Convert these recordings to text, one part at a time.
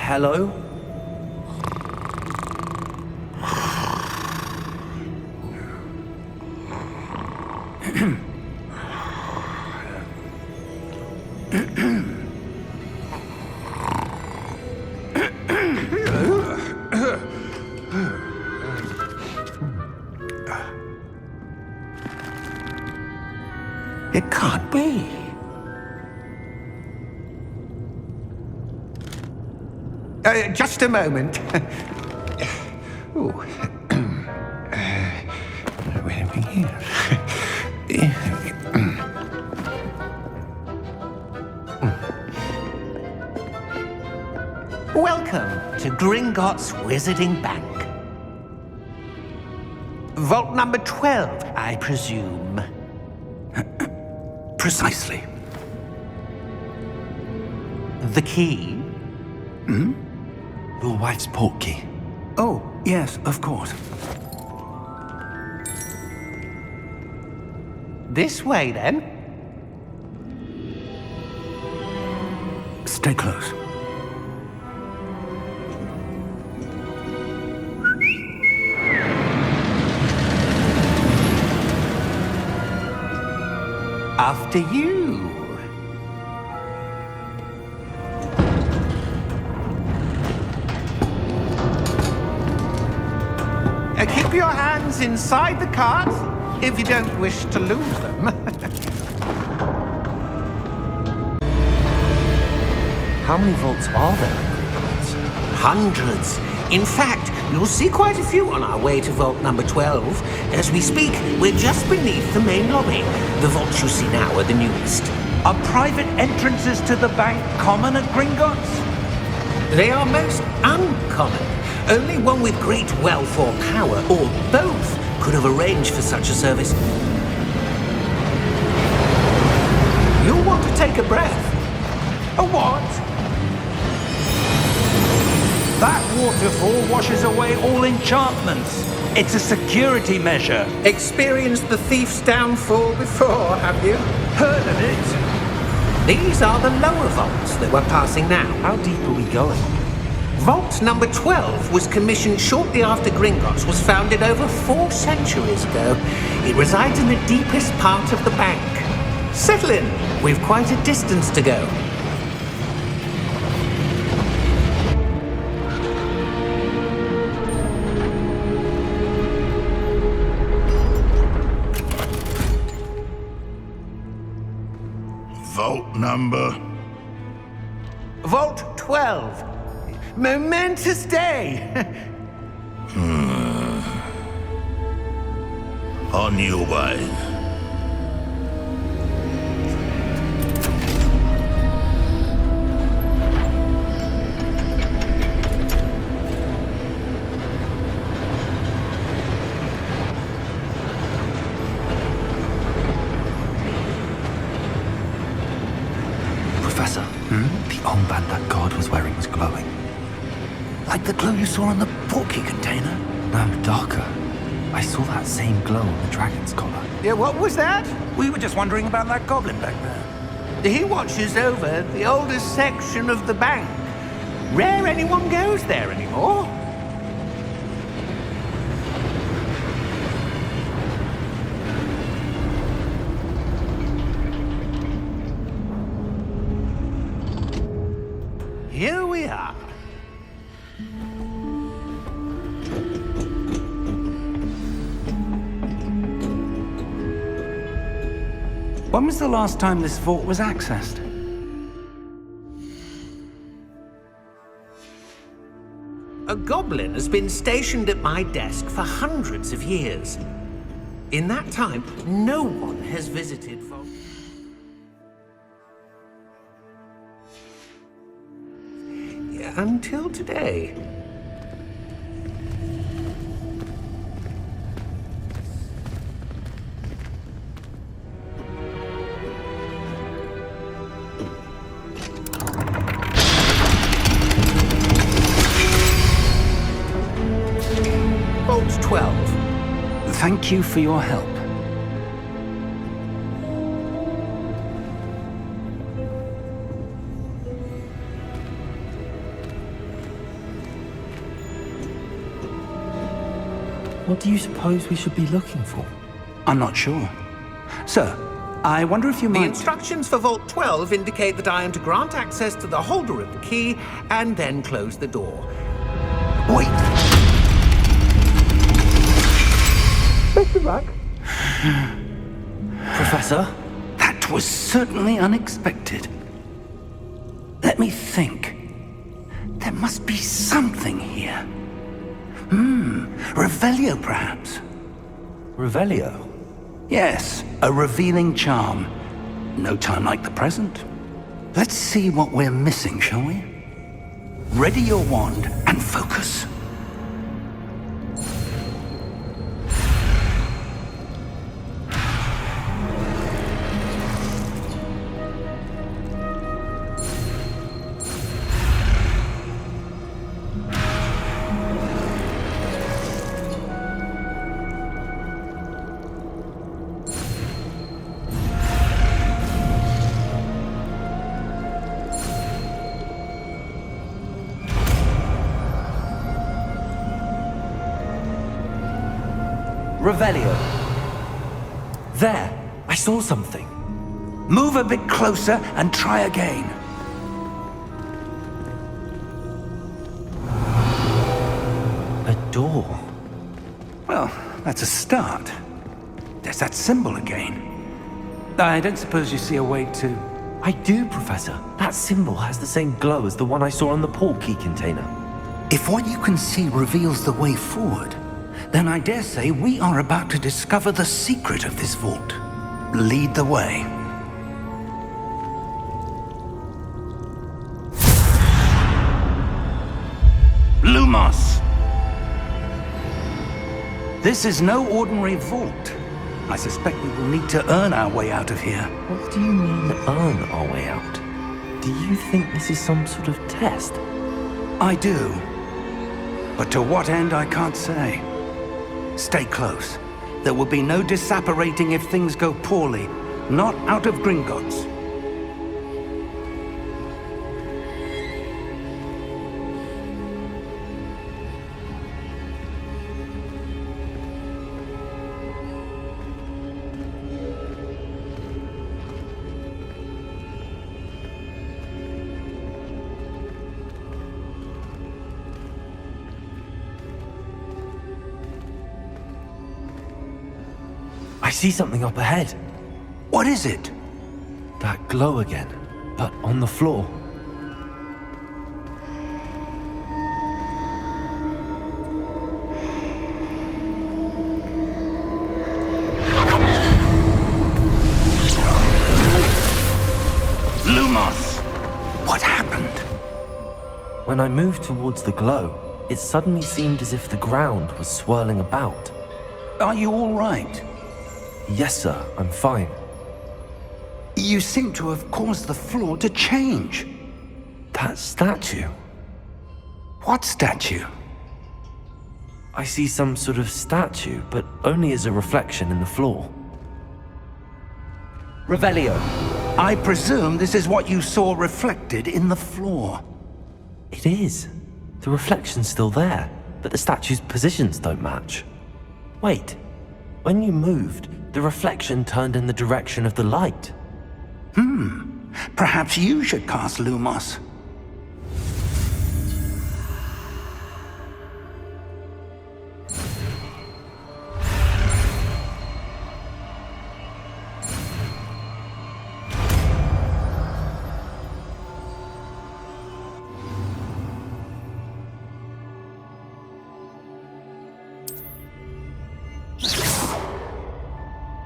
Hello? It can't be. Just a moment. Ooh. Where are we here? Welcome to Gringotts Wizarding Bank. Vault number 12, I presume. Precisely. The key? Your wife's portkey. Oh, yes, of course. This way, then. Stay close. After you. Keep your hands inside the cart if you don't wish to lose them. How many vaults are there in Gringotts? Hundreds. In fact, you'll see quite a few on our way to vault number 12. As we speak, we're just beneath the main lobby. The vaults you see now are the newest. Are private entrances to the bank common at Gringotts? They are most uncommon. Only one with great wealth or power, or both, could have arranged for such a service. You'll want to take a breath. A what? That waterfall washes away all enchantments. It's a security measure. Experienced the thief's downfall before, have you? Heard of it? These are the lower vaults that we're passing now. How deep are we going? Vault number 12 was commissioned shortly after Gringotts was founded over 4 centuries ago. It resides in the deepest part of the bank. Settle in. We've quite a distance to go. Vault number? Vault 12. Momentous day. On your way. Professor, the armband that guard was wearing was glowing. Like the glow you saw on the portkey container? No, darker. I saw that same glow on the dragon's collar. Yeah, what was that? We were just wondering about that goblin back there. He watches over the oldest section of the bank. Rare anyone goes there anymore. Here we are. When was the last time this vault was accessed? A goblin has been stationed at my desk for hundreds of years. In that time, no one has visited vault. Until today. Vault 12. Thank you for your help. What do you suppose we should be looking for? I'm not sure. Sir, I wonder if you The might... instructions for Vault 12 indicate that I am to grant access to the holder of the key and then close the door. Wait! Best of luck. Professor? That was certainly unexpected. Let me think. There must be something here. Revelio, perhaps? Revelio? Yes, a revealing charm. No time like the present. Let's see what we're missing, shall we? Ready your wand and focus. Revelio. There! I saw something. Move a bit closer and try again. A door. Well, that's a start. There's that symbol again. I don't suppose you see a way to... I do, Professor. That symbol has the same glow as the one I saw on the port key container. If what you can see reveals the way forward, then I dare say we are about to discover the secret of this vault. Lead the way. Lumos! This is no ordinary vault. I suspect we will need to earn our way out of here. What do you mean, earn our way out? Do you think this is some sort of test? I do. But to what end, I can't say. Stay close. There will be no disapparating if things go poorly. Not out of Gringotts. I see something up ahead. What is it? That glow again, but on the floor. Lumos! What happened? When I moved towards the glow, it suddenly seemed as if the ground was swirling about. Are you all right? Yes, sir, I'm fine. You seem to have caused the floor to change. That statue. What statue? I see some sort of statue, but only as a reflection in the floor. Revelio, I presume this is what you saw reflected in the floor. It is. The reflection's still there, but the statue's positions don't match. Wait, when you moved, the reflection turned in the direction of the light. Perhaps you should cast Lumos.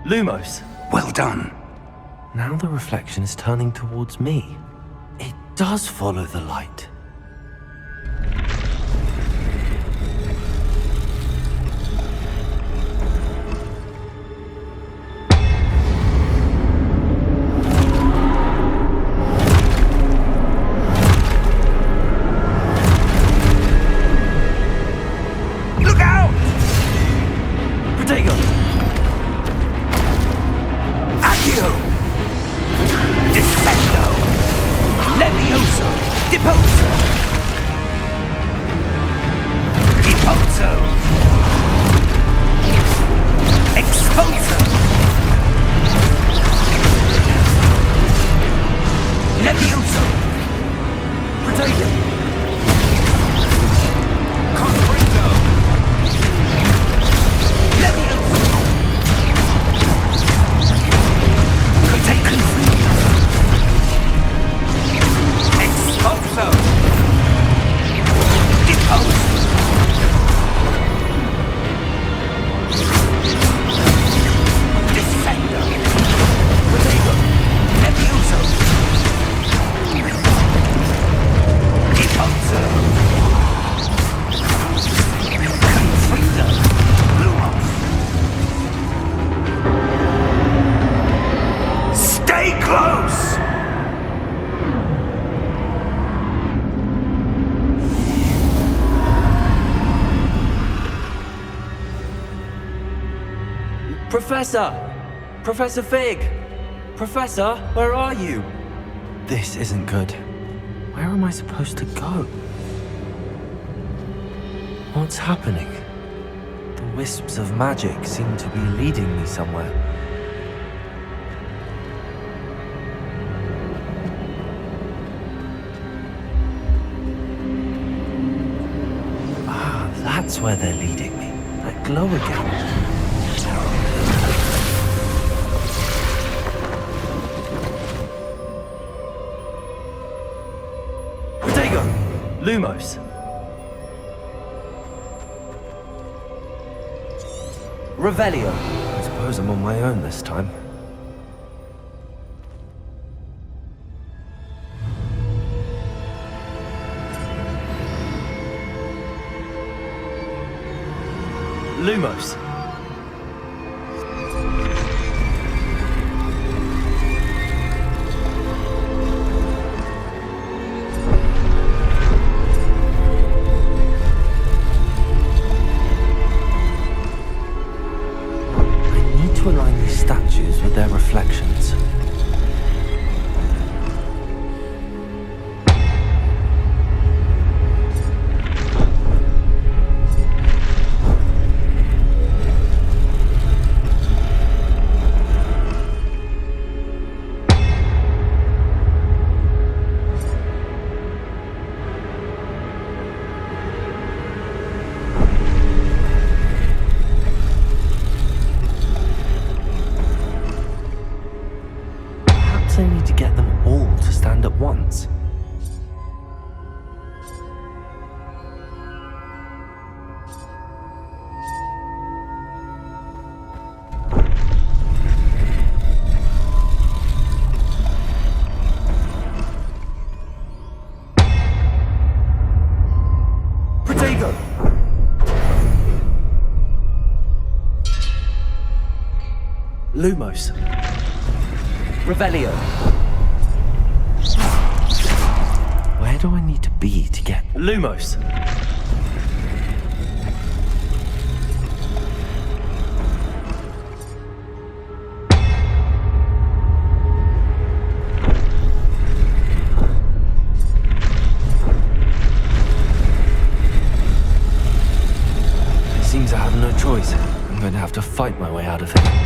Lumos! Well done. Now the reflection is turning towards me. It does follow the light. Look out! Protego! Accio! Defendo! Levioso! Deposo! Professor! Professor Fig! Professor, where are you? This isn't good. Where am I supposed to go? What's happening? The wisps of magic seem to be leading me somewhere. Ah, that's where they're leading me. That glow again. Lumos. Revelio. I suppose I'm on my own this time. Lumos. To align these statues with their reflections. I need to get them all to stand at once. Protego! Lumos. Revelio. Where do I need to be to get Lumos? It seems I have no choice. I'm going to have to fight my way out of here.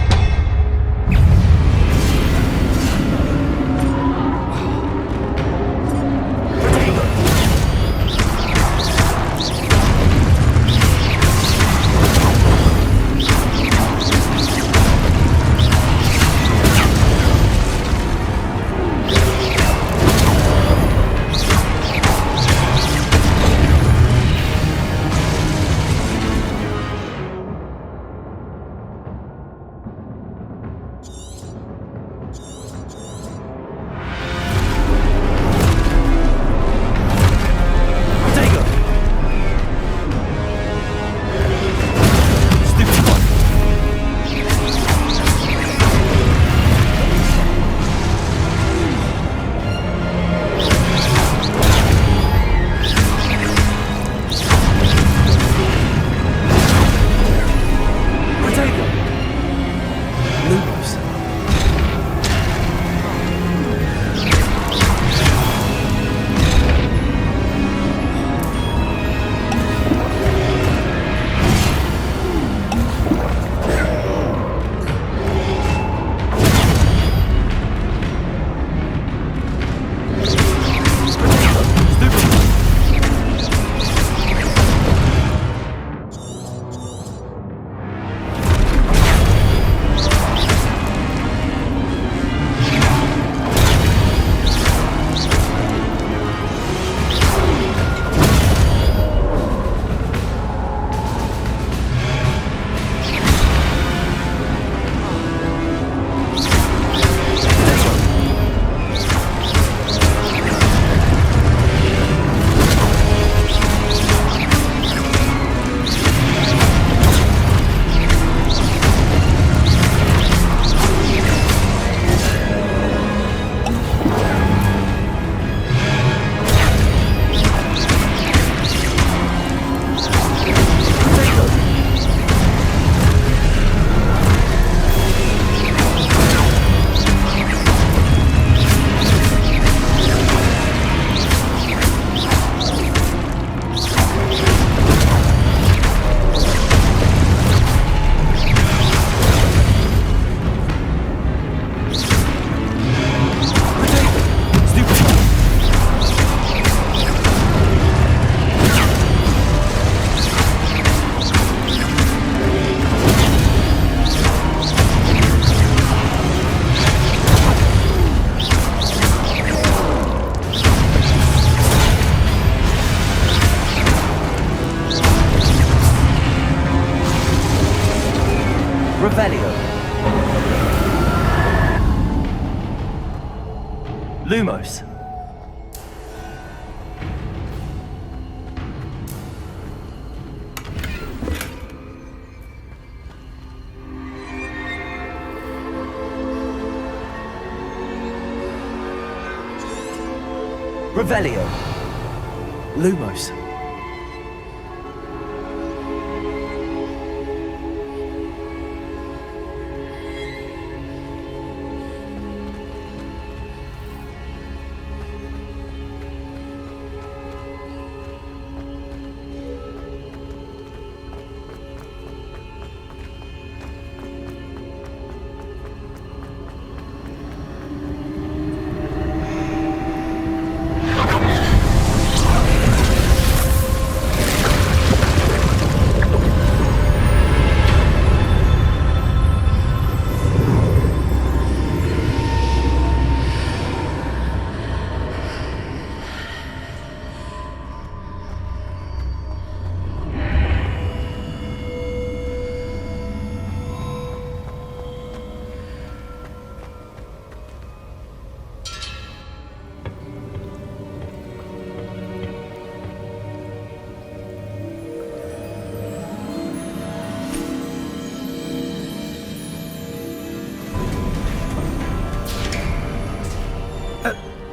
Lumos. Revelio. Lumos.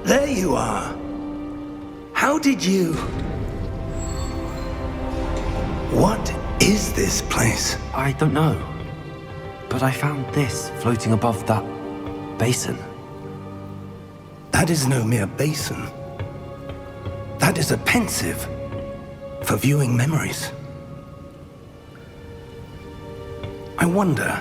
There you are. How did you... What is this place? I don't know. But I found this floating above that basin. That is no mere basin. That is a pensive for viewing memories. I wonder...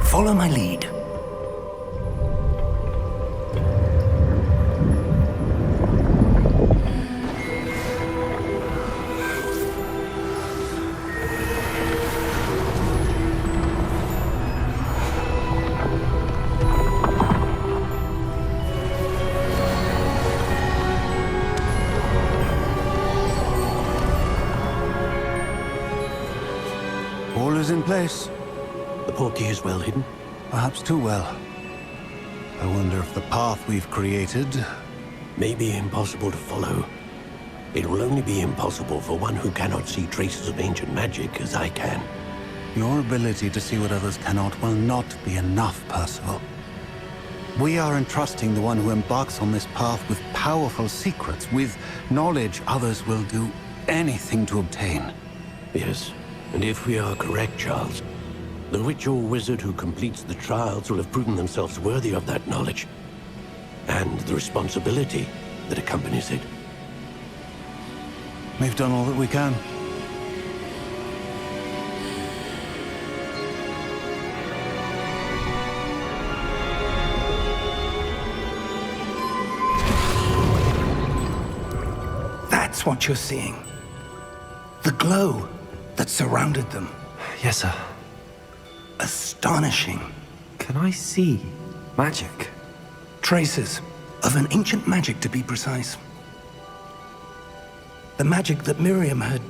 Follow my lead. All is in place. The portkey is well hidden. Perhaps too well. I wonder if the path we've created... May be impossible to follow. It will only be impossible for one who cannot see traces of ancient magic as I can. Your ability to see what others cannot will not be enough, Percival. We are entrusting the one who embarks on this path with powerful secrets, with knowledge others will do anything to obtain. Yes, and if we are correct, Charles, the witch or wizard who completes the trials will have proven themselves worthy of that knowledge, and the responsibility that accompanies it. We've done all that we can. That's what you're seeing. The glow that surrounded them. Yes, sir. Astonishing. Can I see magic? Traces of an ancient magic, to be precise. The magic that Miriam had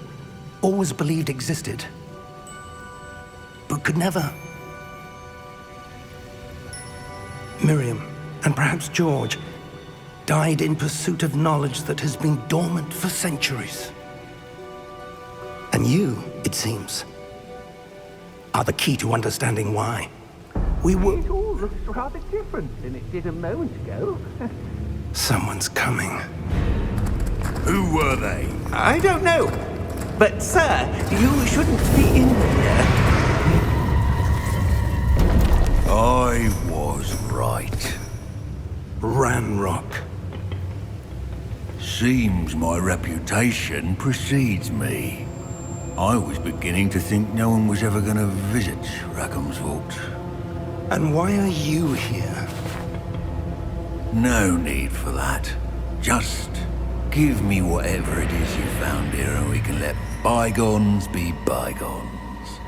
always believed existed, but could never. Miriam, and perhaps George, died in pursuit of knowledge that has been dormant for centuries. And you, it seems, are the key to understanding why. We were... It all looks rather different than it did a moment ago. Someone's coming. Who were they? I don't know. But, sir, you shouldn't be in here. I was right. Ranrock. Seems my reputation precedes me. I was beginning to think no one was ever going to visit Rackham's vault. And why are you here? No need for that. Just give me whatever it is you found here and we can let bygones be bygones.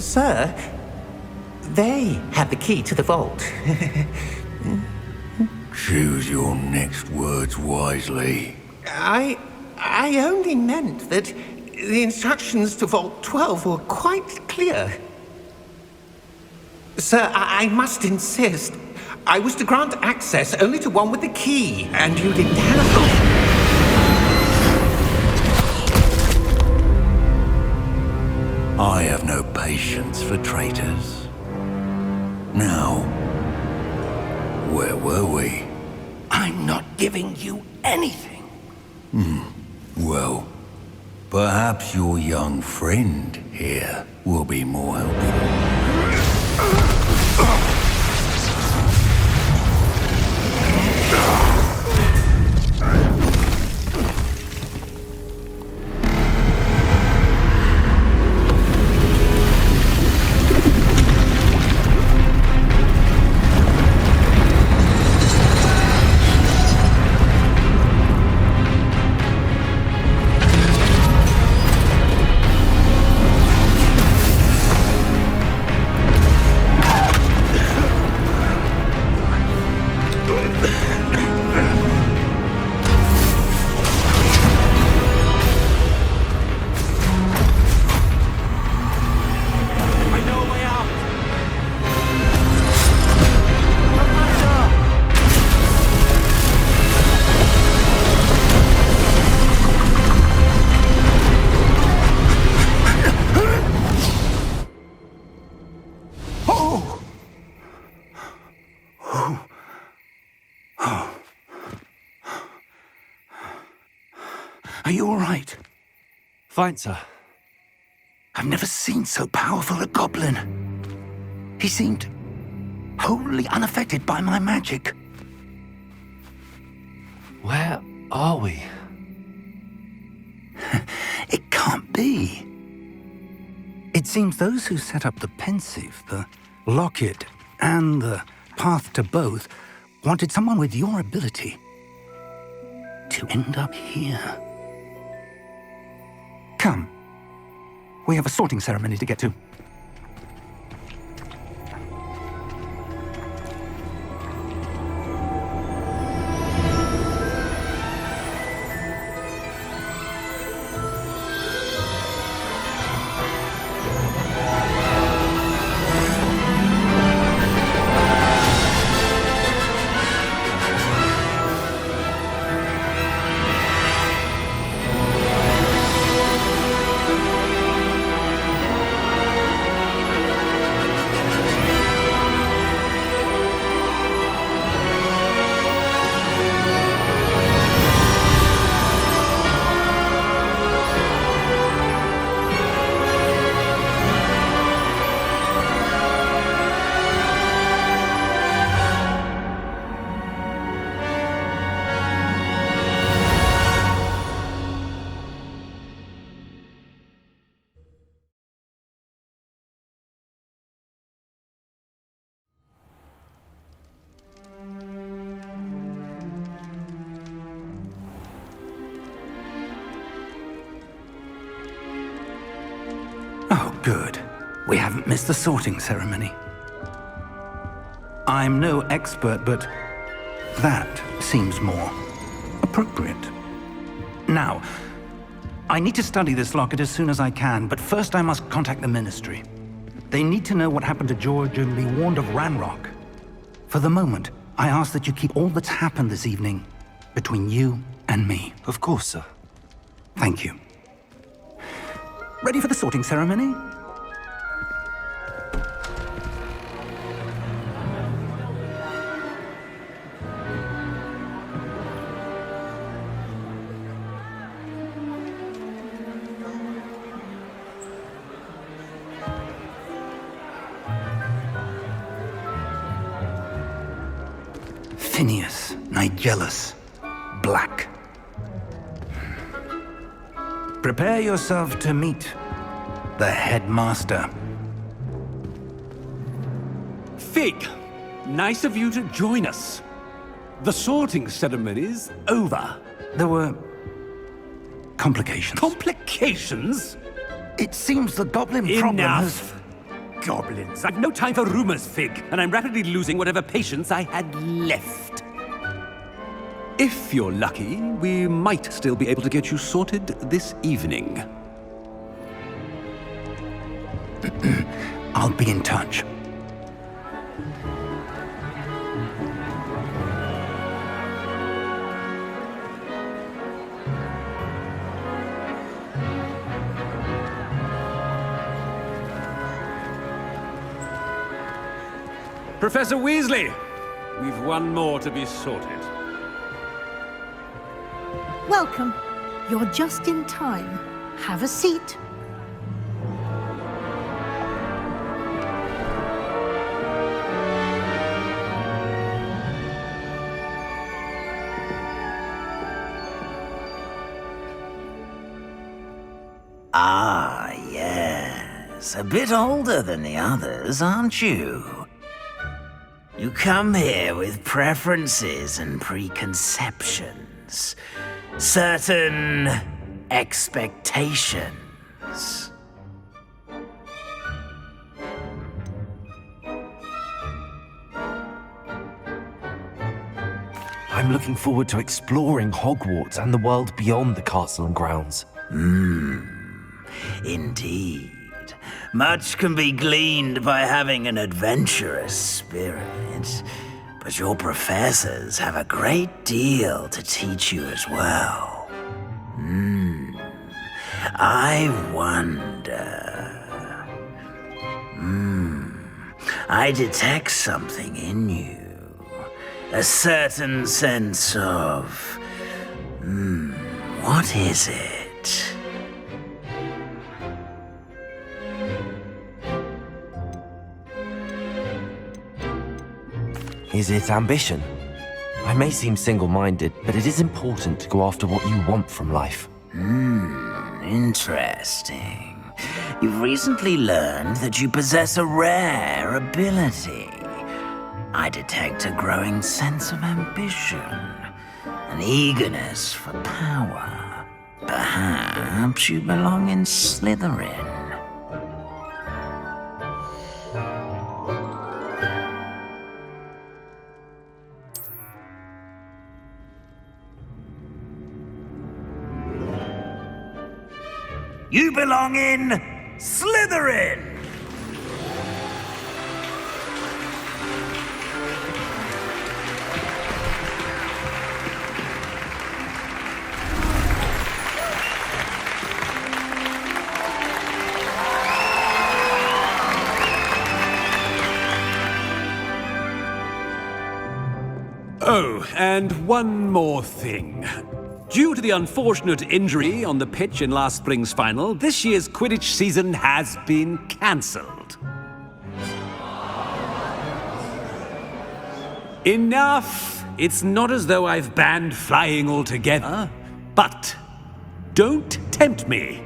Sir, they had the key to the vault. Choose your next words wisely. I only meant that the instructions to Vault 12 were quite clear. Sir, I must insist. I was to grant access only to one with the key, and you didn't have... I have no patience for traitors. Now, where were we? I'm not giving you anything. Well, perhaps your young friend here will be more helpful. Are you all right? Fine, sir. I've never seen so powerful a goblin. He seemed wholly unaffected by my magic. Where are we? It can't be. It seems those who set up the pensive, the locket, and the path to both wanted someone with your ability to end up here. Come. We have a sorting ceremony to get to. Oh, good. We haven't missed the sorting ceremony. I'm no expert, but that seems more appropriate. Now, I need to study this locket as soon as I can, but first I must contact the Ministry. They need to know what happened to George and be warned of Ranrock. For the moment, I ask that you keep all that's happened this evening between you and me. Of course, sir. Thank you. Ready for the sorting ceremony? Phineas, Nigellus, Black. Prepare yourself to meet the headmaster. Fig, nice of you to join us. The sorting ceremony's over. There were complications. Complications? It seems the goblin problem has... Enough! Goblins. I've no time for rumors, Fig, and I'm rapidly losing whatever patience I had left. If you're lucky, we might still be able to get you sorted this evening. I'll be in touch. Professor Weasley, we've one more to be sorted. Welcome. You're just in time. Have a seat. Ah, yes. A bit older than the others, aren't you? You come here with preferences and preconceptions. Certain expectations. I'm looking forward to exploring Hogwarts and the world beyond the castle and grounds. Indeed. Much can be gleaned by having an adventurous spirit, but your professors have a great deal to teach you as well. I wonder... I detect something in you. A certain sense of... what is it? Is it ambition? I may seem single-minded, but it is important to go after what you want from life. Interesting. You've recently learned that you possess a rare ability. I detect a growing sense of ambition, an eagerness for power. Perhaps you belong in Slytherin. You belong in Slytherin! Oh, and one more thing. Due to the unfortunate injury on the pitch in last spring's final, this year's Quidditch season has been cancelled. Enough! It's not as though I've banned flying altogether, but don't tempt me.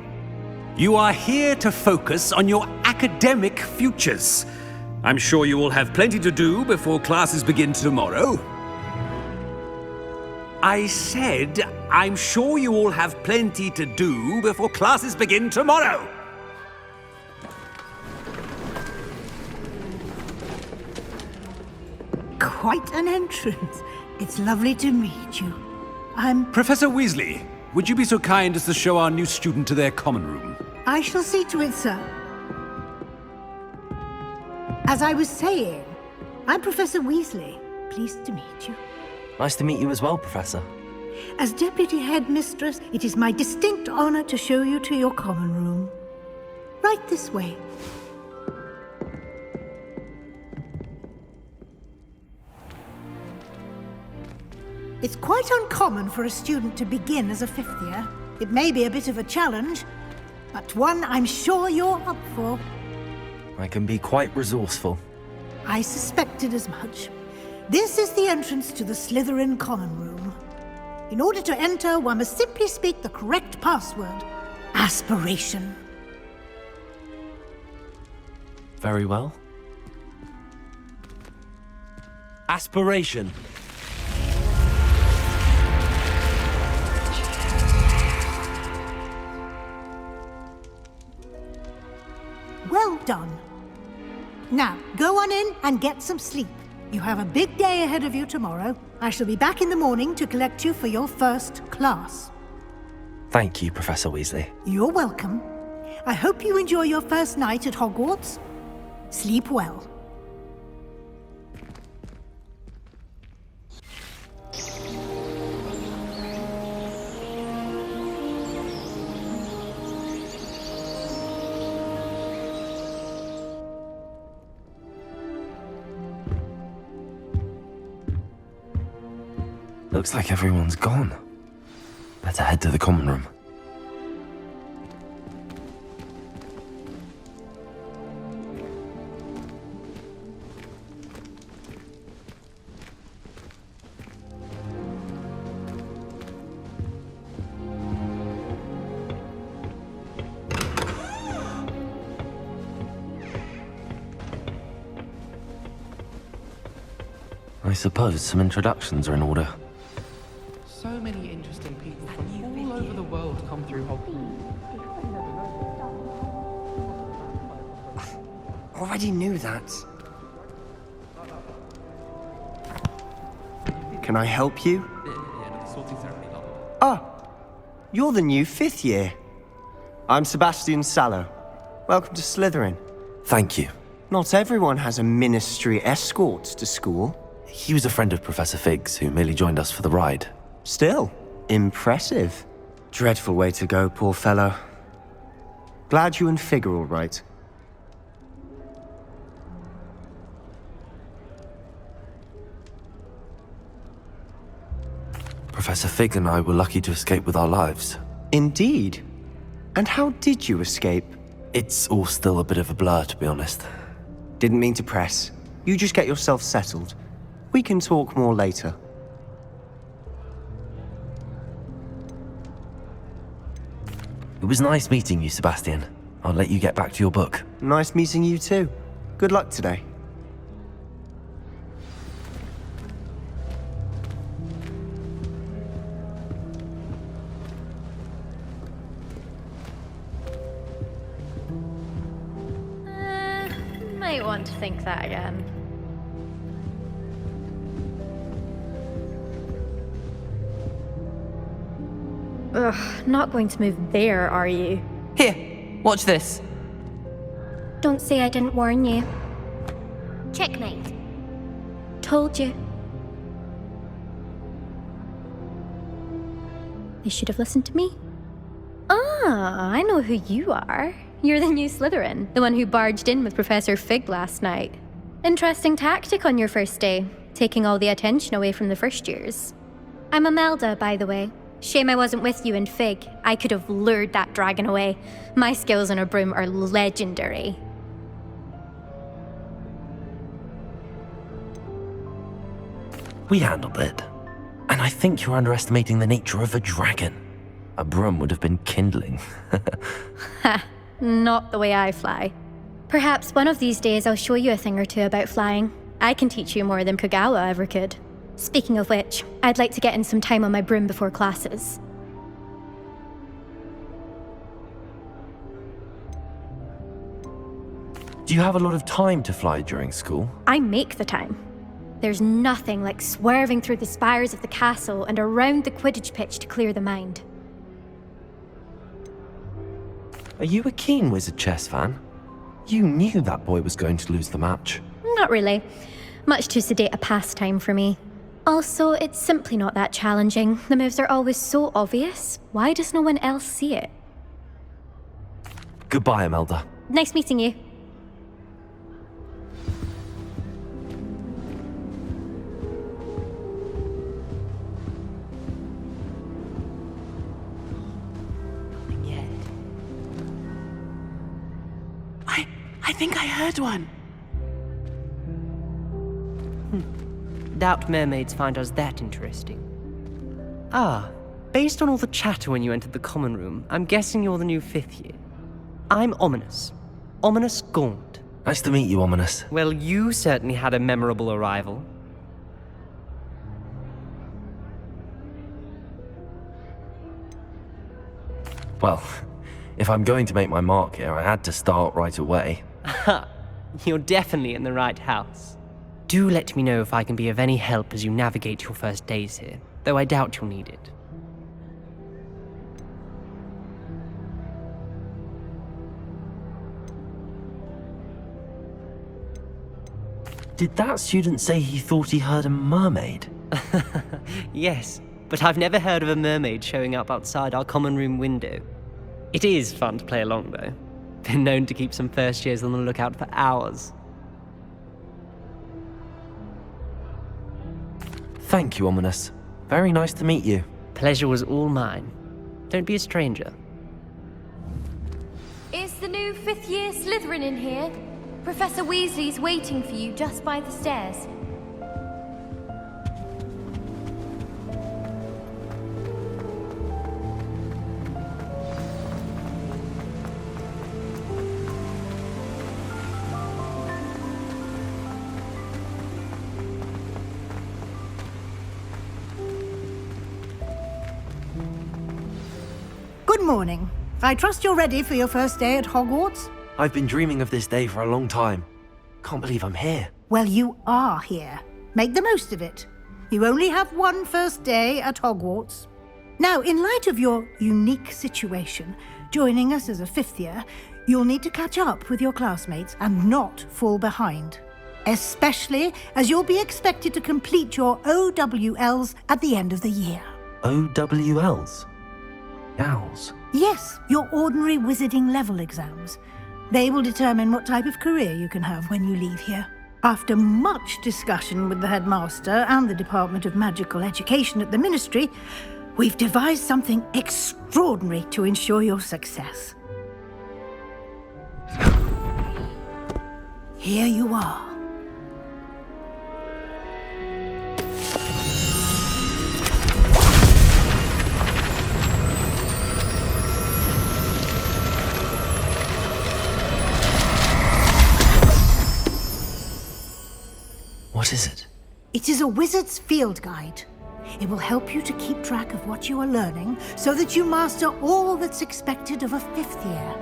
You are here to focus on your academic futures. I'm sure you will have plenty to do before classes begin tomorrow. I said, I'm sure you all have plenty to do before classes begin tomorrow. Quite an entrance. It's lovely to meet you. I'm... Professor Weasley, would you be so kind as to show our new student to their common room? I shall see to it, sir. As I was saying, I'm Professor Weasley. Pleased to meet you. Nice to meet you as well, Professor. As Deputy Headmistress, it is my distinct honor to show you to your common room. Right this way. It's quite uncommon for a student to begin as a fifth year. It may be a bit of a challenge, but one I'm sure you're up for. I can be quite resourceful. I suspected as much. This is the entrance to the Slytherin common room. In order to enter, one must simply speak the correct password. Aspiration. Very well. Aspiration. Well done. Now, go on in and get some sleep. You have a big day ahead of you tomorrow. I shall be back in the morning to collect you for your first class. Thank you, Professor Weasley. You're welcome. I hope you enjoy your first night at Hogwarts. Sleep well. Looks like everyone's gone. Better head to the common room. I suppose some introductions are in order. So many interesting people from all over the world come through Hogwarts. Already knew that. Can I help you? Ah, you're the new 5th year. I'm Sebastian Sallow. Welcome to Slytherin. Thank you. Not everyone has a ministry escort to school. He was a friend of Professor Fig's who merely joined us for the ride. Still, impressive. Dreadful way to go, poor fellow. Glad you and Fig are all right. Professor Fig and I were lucky to escape with our lives. Indeed. And how did you escape? It's all still a bit of a blur, to be honest. Didn't mean to press. You just get yourself settled. We can talk more later. It was nice meeting you, Sebastian. I'll let you get back to your book. Nice meeting you too. Good luck today. Might want to think that again. Ugh, not going to move there, are you? Here, watch this. Don't say I didn't warn you. Checkmate. Told you. You should have listened to me. Ah, I know who you are. You're the new Slytherin, the one who barged in with Professor Fig last night. Interesting tactic on your first day, taking all the attention away from the first years. I'm Imelda, by the way. Shame I wasn't with you and Fig. I could have lured that dragon away. My skills on a broom are legendary. We handled it. And I think you're underestimating the nature of a dragon. A broom would have been kindling. Ha, not the way I fly. Perhaps one of these days I'll show you a thing or two about flying. I can teach you more than Kogawa ever could. Speaking of which, I'd like to get in some time on my broom before classes. Do you have a lot of time to fly during school? I make the time. There's nothing like swerving through the spires of the castle and around the Quidditch pitch to clear the mind. Are you a keen Wizard chess fan? You knew that boy was going to lose the match. Not really. Much too sedate a pastime for me. Also, it's simply not that challenging. The moves are always so obvious. Why does no one else see it? Goodbye, Imelda. Nice meeting you. I think I heard one. Doubt mermaids find us that interesting. Ah, based on all the chatter when you entered the common room, I'm guessing you're the new 5th year. I'm Ominous. Ominous Gaunt. Nice to meet you, Ominous. Well, you certainly had a memorable arrival. Well, if I'm going to make my mark here, I had to start right away. Ha! You're definitely in the right house. Do let me know if I can be of any help as you navigate your first days here, though I doubt you'll need it. Did that student say he thought he heard a mermaid? Yes, but I've never heard of a mermaid showing up outside our common room window. It is fun to play along, though. Been known to keep some first years on the lookout for hours. Thank you, Ominous. Very nice to meet you. Pleasure was all mine. Don't be a stranger. Is the new fifth-year Slytherin in here? Professor Weasley's waiting for you just by the stairs. Good morning. I trust you're ready for your first day at Hogwarts? I've been dreaming of this day for a long time. Can't believe I'm here. Well, you are here. Make the most of it. You only have one first day at Hogwarts. Now, in light of your unique situation, joining us as a fifth year, you'll need to catch up with your classmates and not fall behind. Especially as you'll be expected to complete your OWLs at the end of the year. OWLs? Owls? Yes, your ordinary wizarding level exams. They will determine what type of career you can have when you leave here. After much discussion with the headmaster and the Department of Magical Education at the Ministry, we've devised something extraordinary to ensure your success. Here you are. What is it? It is a wizard's field guide. It will help you to keep track of what you are learning so that you master all that's expected of a fifth year.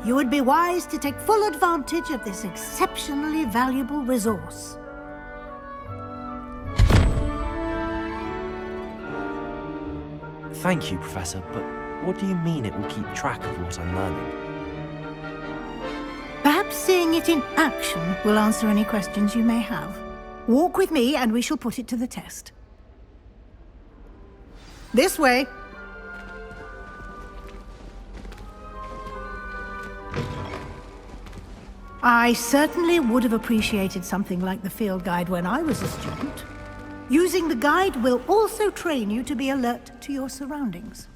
You would be wise to take full advantage of this exceptionally valuable resource. Thank you, Professor, but what do you mean it will keep track of what I'm learning? Perhaps seeing it in action will answer any questions you may have. Walk with me and we shall put it to the test. This way. I certainly would have appreciated something like the field guide when I was a student. Using the guide will also train you to be alert to your surroundings.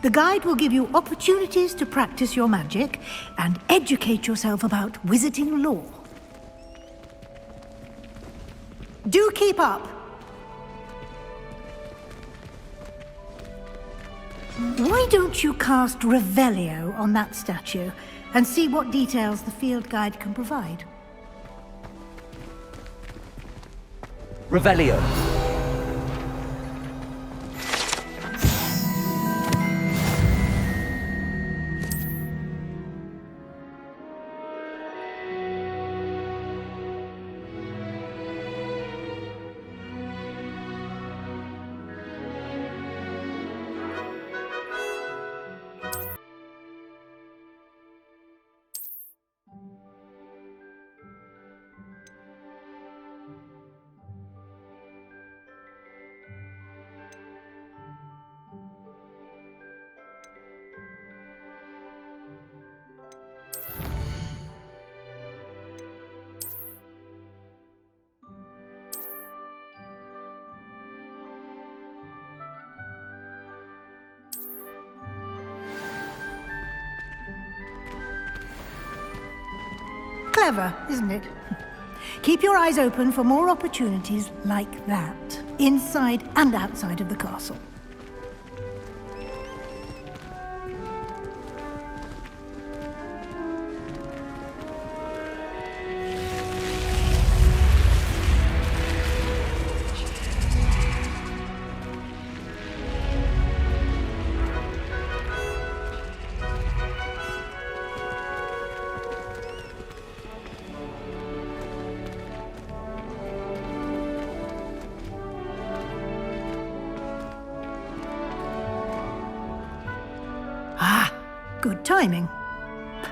The guide will give you opportunities to practice your magic and educate yourself about wizarding lore. Do keep up! Why don't you cast Revelio on that statue and see what details the field guide can provide? Revelio. Clever, isn't it? Keep your eyes open for more opportunities like that, inside and outside of the castle. Good timing.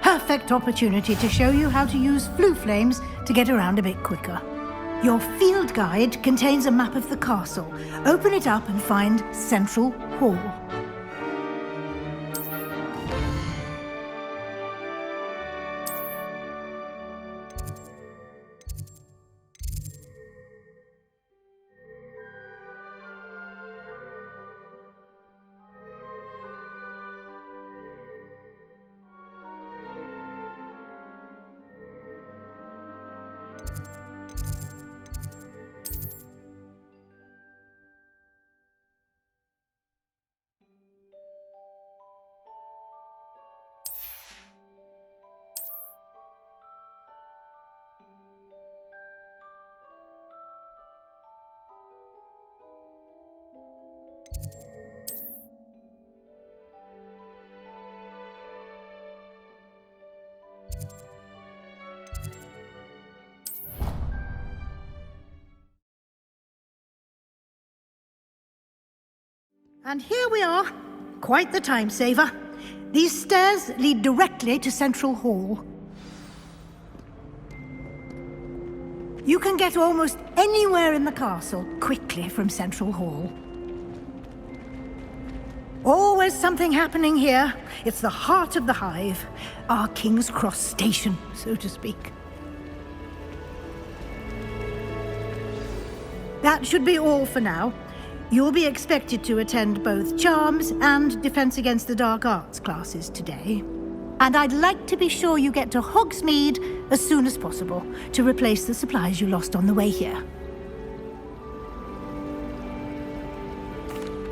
Perfect opportunity to show you how to use flue flames to get around a bit quicker. Your field guide contains a map of the castle. Open it up and find Central Hall. And here we are. Quite the time saver. These stairs lead directly to Central Hall. You can get almost anywhere in the castle quickly from Central Hall. Always something happening here. It's the heart of the Hive. Our King's Cross station, so to speak. That should be all for now. You'll be expected to attend both Charms and Defense Against the Dark Arts classes today. And I'd like to be sure you get to Hogsmeade as soon as possible to replace the supplies you lost on the way here.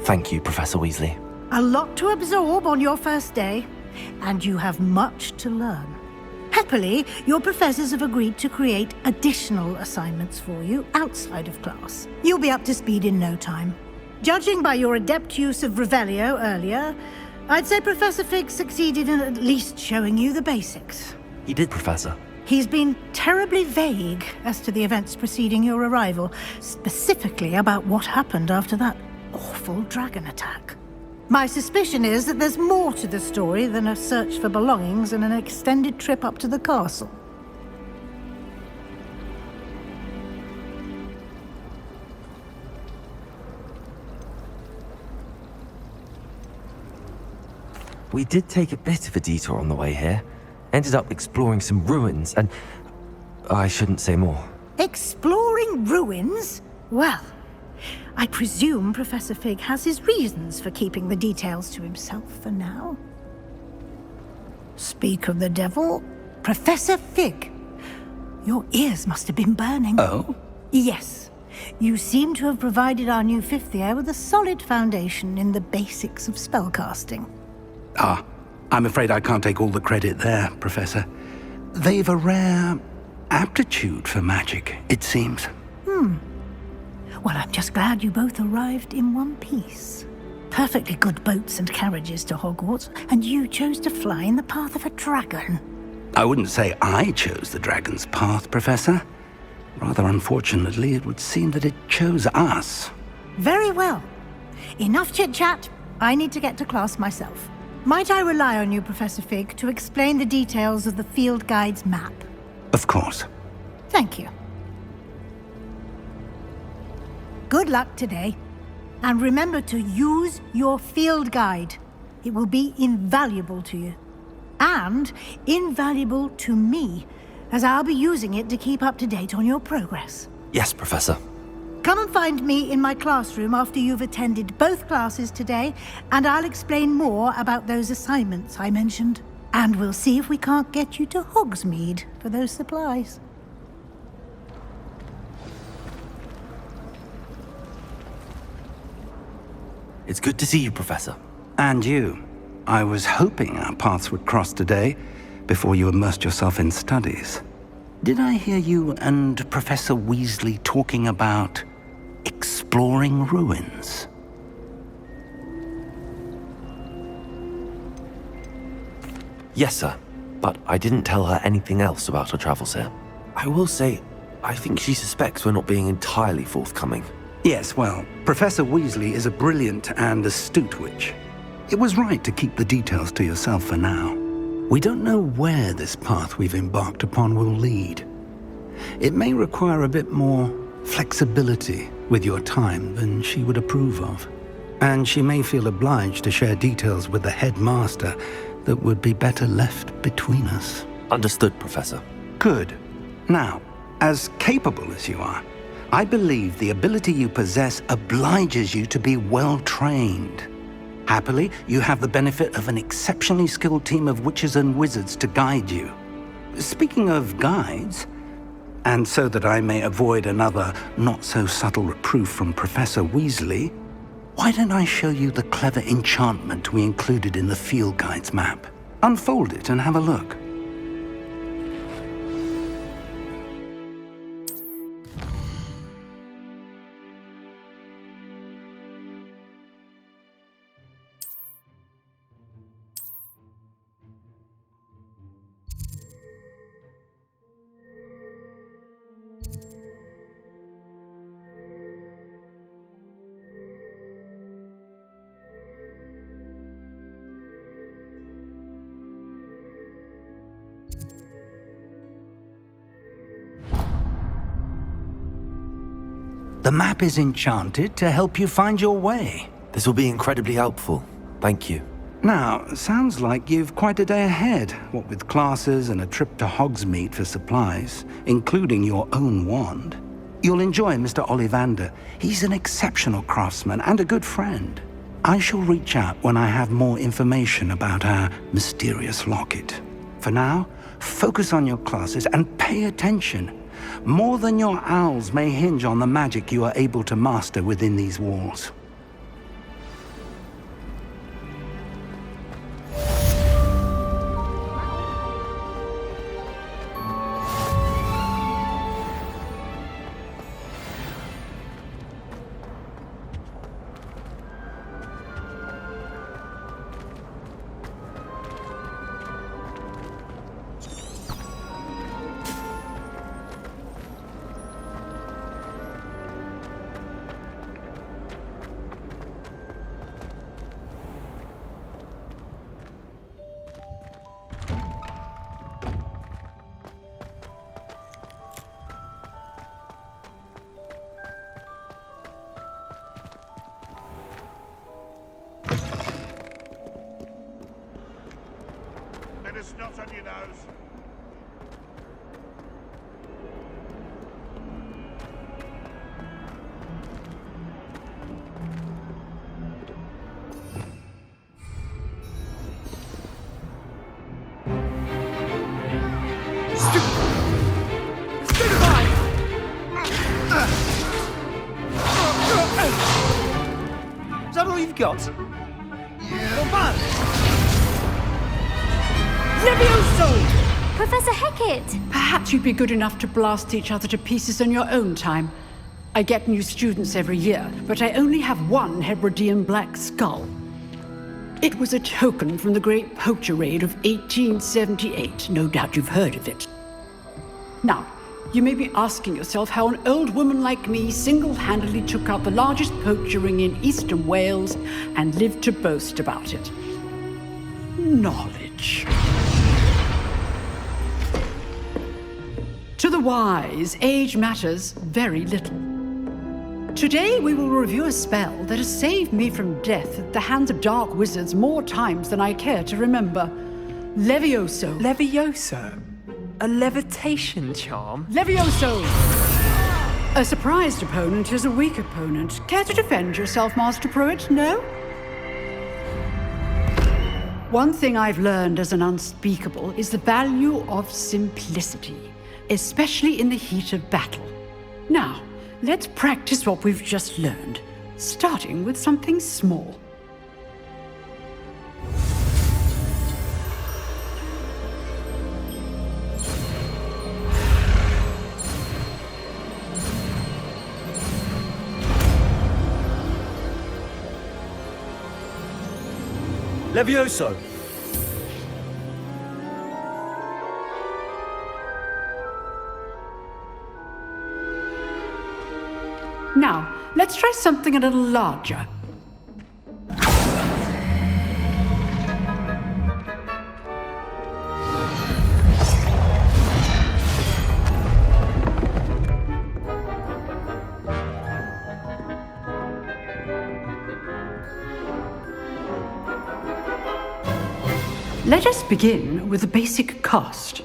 Thank you, Professor Weasley. A lot to absorb on your first day, and you have much to learn. Happily, your professors have agreed to create additional assignments for you outside of class. You'll be up to speed in no time. Judging by your adept use of Revelio earlier, I'd say Professor Fig succeeded in at least showing you the basics. He did, Professor. He's been terribly vague as to the events preceding your arrival, specifically about what happened after that awful dragon attack. My suspicion is that there's more to the story than a search for belongings and an extended trip up to the castle. We did take a bit of a detour on the way here. Ended up exploring some ruins and... I shouldn't say more. Exploring ruins? Well, I presume Professor Fig has his reasons for keeping the details to himself for now. Speak of the devil, Professor Fig. Your ears must have been burning. Oh? Yes. You seem to have provided our new fifth year with a solid foundation in the basics of spellcasting. Ah, I'm afraid I can't take all the credit there, Professor. They've a rare aptitude for magic, it seems. Well, I'm just glad you both arrived in one piece. Perfectly good boats and carriages to Hogwarts, and you chose to fly in the path of a dragon. I wouldn't say I chose the dragon's path, Professor. Rather unfortunately, it would seem that it chose us. Very well. Enough chit-chat. I need to get to class myself. Might I rely on you, Professor Fig, to explain the details of the field guide's map? Of course. Thank you. Good luck today. And remember to use your field guide. It will be invaluable to you. And invaluable to me, as I'll be using it to keep up to date on your progress. Yes, Professor. Come and find me in my classroom after you've attended both classes today, and I'll explain more about those assignments I mentioned. And we'll see if we can't get you to Hogsmeade for those supplies. It's good to see you, Professor. And you. I was hoping our paths would cross today, before you immersed yourself in studies. Did I hear you and Professor Weasley talking about exploring ruins? Yes, sir. But I didn't tell her anything else about her travels here. I will say, I think she suspects we're not being entirely forthcoming. Yes, well, Professor Weasley is a brilliant and astute witch. It was right to keep the details to yourself for now. We don't know where this path we've embarked upon will lead. It may require a bit more flexibility with your time than she would approve of. And she may feel obliged to share details with the headmaster that would be better left between us. Understood, Professor. Good. Now, as capable as you are, I believe the ability you possess obliges you to be well trained. Happily, you have the benefit of an exceptionally skilled team of witches and wizards to guide you. Speaking of guides, and so that I may avoid another not-so-subtle reproof from Professor Weasley, why don't I show you the clever enchantment we included in the field guide's map? Unfold it and have a look. The map is enchanted to help you find your way. This will be incredibly helpful. Thank you. Now, sounds like you've quite a day ahead, what with classes and a trip to Hogsmeade for supplies, including your own wand. You'll enjoy Mr. Ollivander. He's an exceptional craftsman and a good friend. I shall reach out when I have more information about our mysterious locket. For now, focus on your classes and pay attention. More than your owls may hinge on the magic you are able to master within these walls. Snot on your nose. Is that all you've got? Yeah. Not bad. Levioso! Professor Hecat! Perhaps you'd be good enough to blast each other to pieces on your own time. I get new students every year, but I only have one Hebridean black skull. It was a token from the Great Poacher Raid of 1878. No doubt you've heard of it. Now, you may be asking yourself how an old woman like me single-handedly took out the largest poacher ring in eastern Wales and lived to boast about it. Knowledge. To the wise, age matters very little. Today we will review a spell that has saved me from death at the hands of dark wizards more times than I care to remember. Levioso. Levioso? A levitation charm? Levioso! A surprised opponent is a weak opponent. Care to defend yourself, Master Pruitt? No? One thing I've learned as an unspeakable is the value of simplicity, especially in the heat of battle. Now, let's practice what we've just learned, starting with something small. Levioso! Now, let's try something a little larger. Let us begin with the basic cast.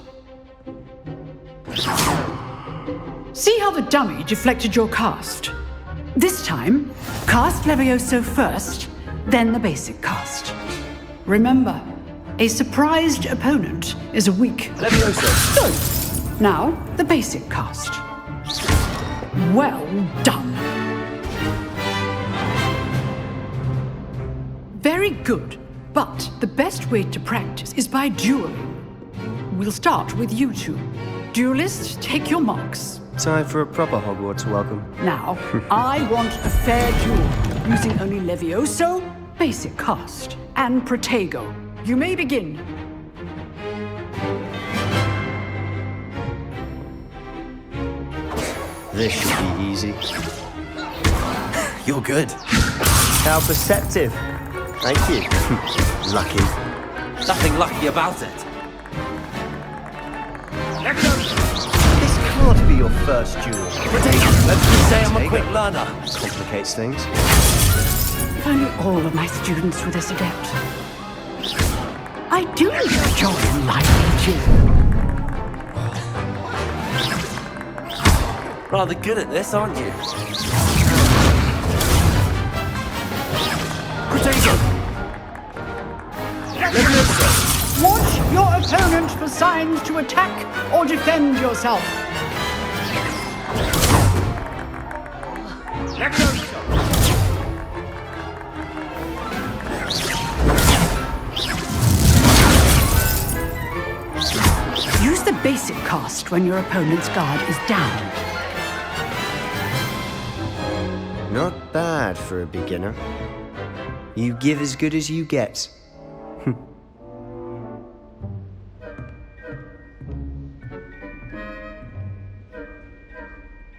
See how the dummy deflected your cast? This time, cast Levioso first, then the basic cast. Remember, a surprised opponent is a weak Levioso. Good. Now, the basic cast. Well done. Very good, but the best way to practice is by dueling. We'll start with you two. Duelists, take your marks. Time for a proper Hogwarts welcome. Now, I want a fair duel, using only Levioso, basic cast, and Protego. You may begin. This should be easy. You're good. How perceptive. Thank you. Lucky. Nothing lucky about it. This can't be your first duel. Let's just say I'm a quick learner. Complicates things. If only all of my students were this adept. I do enjoy life duel. Rather good at this, aren't you? Potato! Watch your opponent for signs to attack or defend yourself. Use the basic cast when your opponent's guard is down. Not bad for a beginner. You give as good as you get.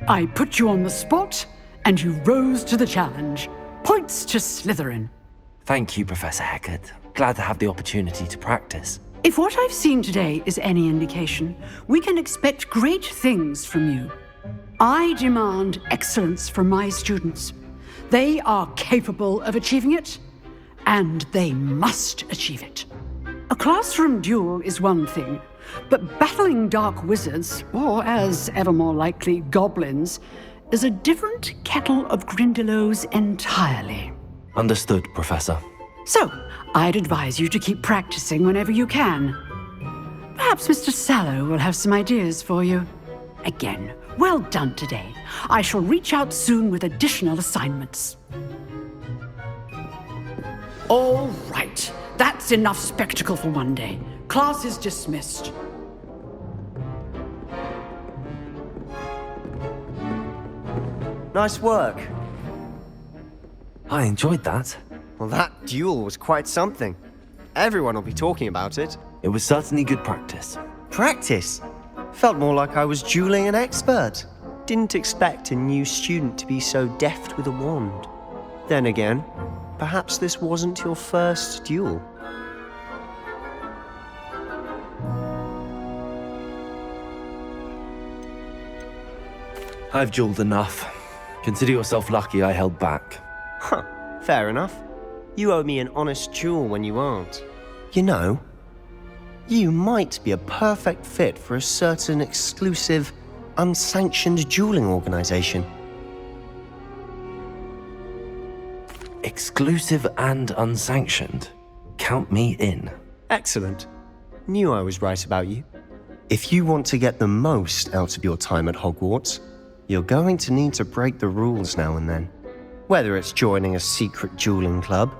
I put you on the spot, and you rose to the challenge. Points to Slytherin. Thank you, Professor Hecat. Glad to have the opportunity to practice. If what I've seen today is any indication, we can expect great things from you. I demand excellence from my students. They are capable of achieving it, and they must achieve it. A classroom duel is one thing, but battling dark wizards, or as ever more likely, goblins, is a different kettle of Grindylows entirely. Understood, Professor. So, I'd advise you to keep practicing whenever you can. Perhaps Mr. Sallow will have some ideas for you. Again, well done today. I shall reach out soon with additional assignments. All right, that's enough spectacle for one day. Class is dismissed. Nice work. I enjoyed that. Well, that duel was quite something. Everyone will be talking about it. It was certainly good practice. Practice? Felt more like I was dueling an expert. Didn't expect a new student to be so deft with a wand. Then again, perhaps this wasn't your first duel. I've dueled enough. Consider yourself lucky I held back. Huh, fair enough. You owe me an honest duel when you aren't. You know, you might be a perfect fit for a certain exclusive, unsanctioned dueling organization. Exclusive and unsanctioned? Count me in. Excellent. Knew I was right about you. If you want to get the most out of your time at Hogwarts, you're going to need to break the rules now and then. Whether it's joining a secret dueling club,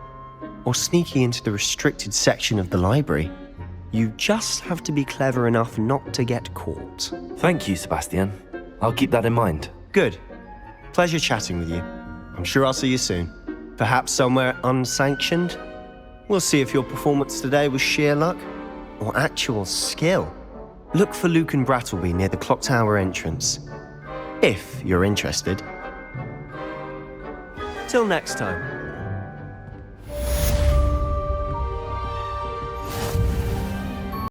or sneaking into the restricted section of the library, you just have to be clever enough not to get caught. Thank you, Sebastian. I'll keep that in mind. Good. Pleasure chatting with you. I'm sure I'll see you soon. Perhaps somewhere unsanctioned? We'll see if your performance today was sheer luck or actual skill. Look for Luke and Brattleby near the clock tower entrance. If you're interested. Till next time.